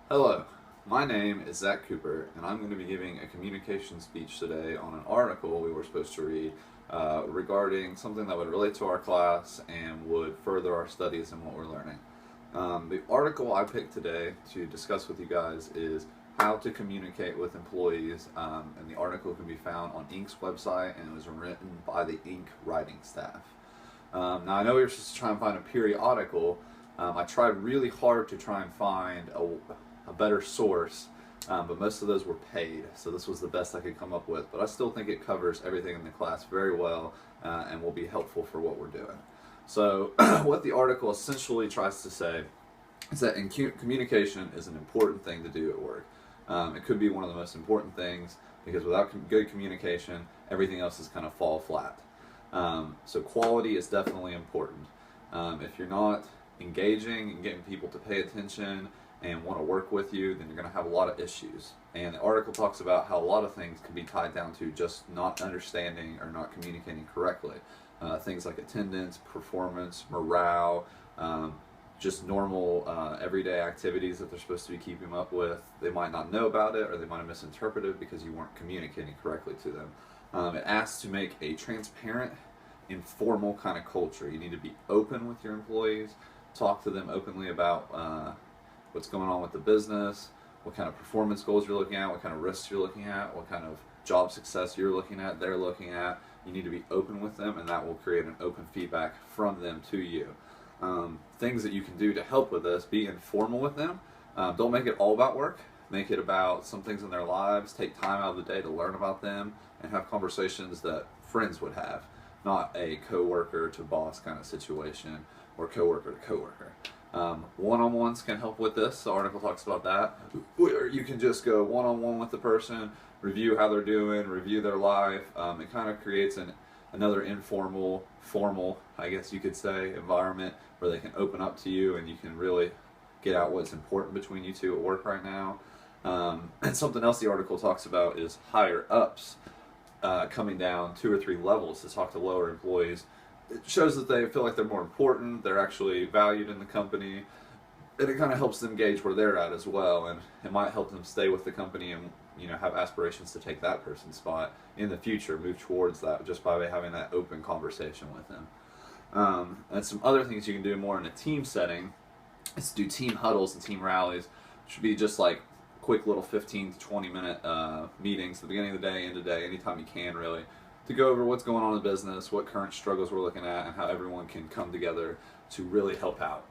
Hello, my name is Zach Cooper, and I'm going to be giving a communication speech today on an article we were supposed to read regarding something that would relate to our class and would further our studies and what we're learning. The article I picked today to discuss with you guys is how to communicate with employees, and the article can be found on Inc.'s website, and it was written by the Inc. writing staff. Now, I know we were supposed to try and find a periodical. I tried really hard to try and find a better source, but most of those were paid, so this was the best I could come up with. But I still think it covers everything in the class very well and will be helpful for what we're doing. So, what the article essentially tries to say is that communication is an important thing to do at work. It could be one of the most important things because without good communication, everything else is kind of fall flat. So quality is definitely important. If you're not engaging and getting people to pay attention and want to work with you, then you're going to have a lot of issues. And the article talks about how a lot of things can be tied down to just not understanding or not communicating correctly. Things like attendance, performance, morale, just normal everyday activities that they're supposed to be keeping up with. They might not know about it, or they might have misinterpreted because you weren't communicating correctly to them. It asks to make a transparent, informal kind of culture. You need to be open with your employees, talk to them openly about what's going on with the business, what kind of performance goals you're looking at, what kind of risks you're looking at, what kind of job success you're looking at, they're looking at. You need to be open with them, and that will create an open feedback from them to you. Things that you can do to help with this: be informal with them. Don't make it all about work. Make it about some things in their lives. Take time out of the day to learn about them and have conversations that friends would have, not a coworker to boss kind of situation or coworker to coworker. One-on-ones can help with this. The article talks about that, where you can just go one-on-one with the person, review how they're doing, review their life. It kind of creates another informal, formal, I guess you could say, environment where they can open up to you and you can really get out what's important between you two at work right now. And something else the article talks about is higher ups coming down 2 or 3 levels to talk to lower employees. It shows that they feel like they're more important, they're actually valued in the company, and it kind of helps them gauge where they're at as well, and it might help them stay with the company and have aspirations to take that person's spot in the future, move towards that just by having that open conversation with them. And some other things you can do more in a team setting is do team huddles and team rallies. It should be just like quick little 15 to 20 minute meetings at the beginning of the day, end of the day, anytime you can really, to go over what's going on in the business, what current struggles we're looking at, and how everyone can come together to really help out.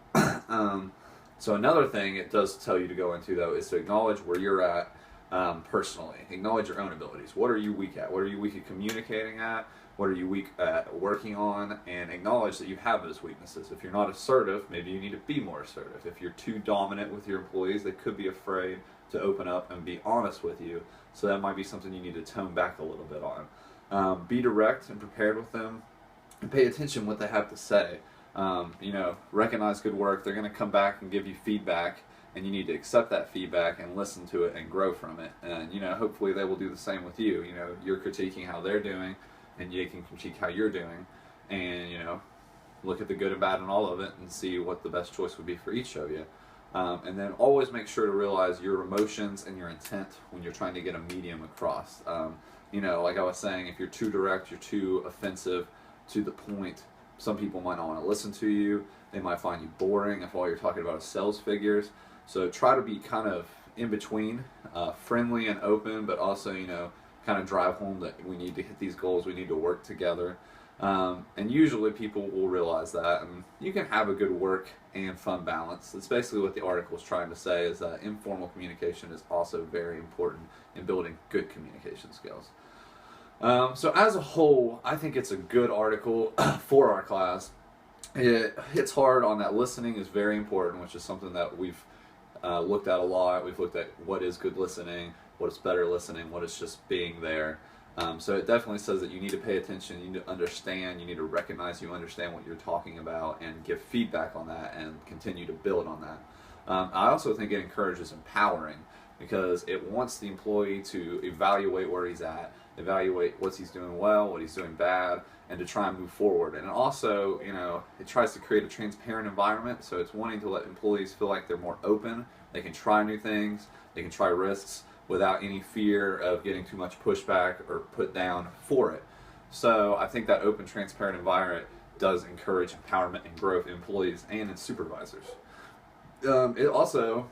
So another thing it does tell you to go into, though, is to acknowledge where you're at personally. Acknowledge your own abilities. What are you weak at? What are you weak at communicating at? What are you weak at working on? And acknowledge that you have those weaknesses. If you're not assertive, maybe you need to be more assertive. If you're too dominant with your employees, they could be afraid to open up and be honest with you. So that might be something you need to tone back a little bit on. Be direct and prepared with them, and pay attention what they have to say. Recognize good work. They're going to come back and give you feedback, and you need to accept that feedback and listen to it and grow from it. And hopefully they will do the same with you. You're critiquing how they're doing, and you can critique how you're doing, and look at the good and bad in all of it and see what the best choice would be for each of you. And then always make sure to realize your emotions and your intent when you're trying to get a medium across. Like I was saying, if you're too direct, you're too offensive, to the point, some people might not want to listen to you. They might find you boring if all you're talking about is sales figures. So try to be kind of in between, friendly and open, but also, kind of drive home that we need to hit these goals, we need to work together. And usually people will realize that, and you can have a good work and fun balance. That's basically what the article is trying to say, is that informal communication is also very important in building good communication skills. So as a whole, I think it's a good article for our class. It hits hard on that listening is very important, which is something that we've looked at a lot. We've looked at what is good listening, what is better listening, what is just being there. So it definitely says that you need to pay attention, you need to understand, you need to recognize you understand what you're talking about and give feedback on that and continue to build on that. I also think it encourages empowering. because it wants the employee to evaluate where he's at, evaluate what he's doing well, what he's doing bad, and to try and move forward. And also, it tries to create a transparent environment, so it's wanting to let employees feel like they're more open, they can try new things, they can try risks without any fear of getting too much pushback or put down for it. So I think that open, transparent environment does encourage empowerment and growth in employees and in supervisors. It also,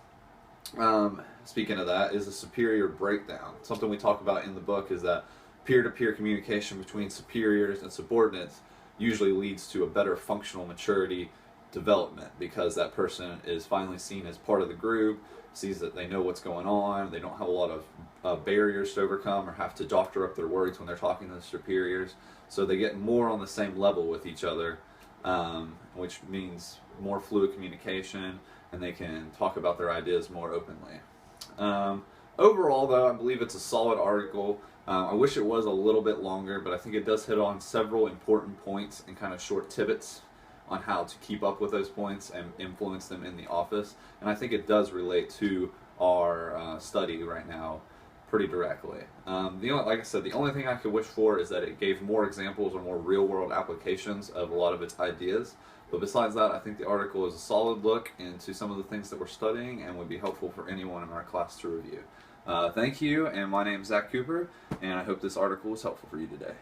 speaking of that, is a superior breakdown. Something we talk about in the book is that peer-to-peer communication between superiors and subordinates usually leads to a better functional maturity development, because that person is finally seen as part of the group, sees that they know what's going on, they don't have a lot of barriers to overcome or have to doctor up their words when they're talking to the superiors, so they get more on the same level with each other, which means more fluid communication, and they can talk about their ideas more openly. Overall, though, I believe it's a solid article. I wish it was a little bit longer, but I think it does hit on several important points and kind of short tidbits on how to keep up with those points and influence them in the office. And I think it does relate to our study right now pretty directly. Like I said, the only thing I could wish for is that it gave more examples or more real-world applications of a lot of its ideas. But besides that, I think the article is a solid look into some of the things that we're studying and would be helpful for anyone in our class to review. Thank you, and my name is Zach Cooper, and I hope this article was helpful for you today.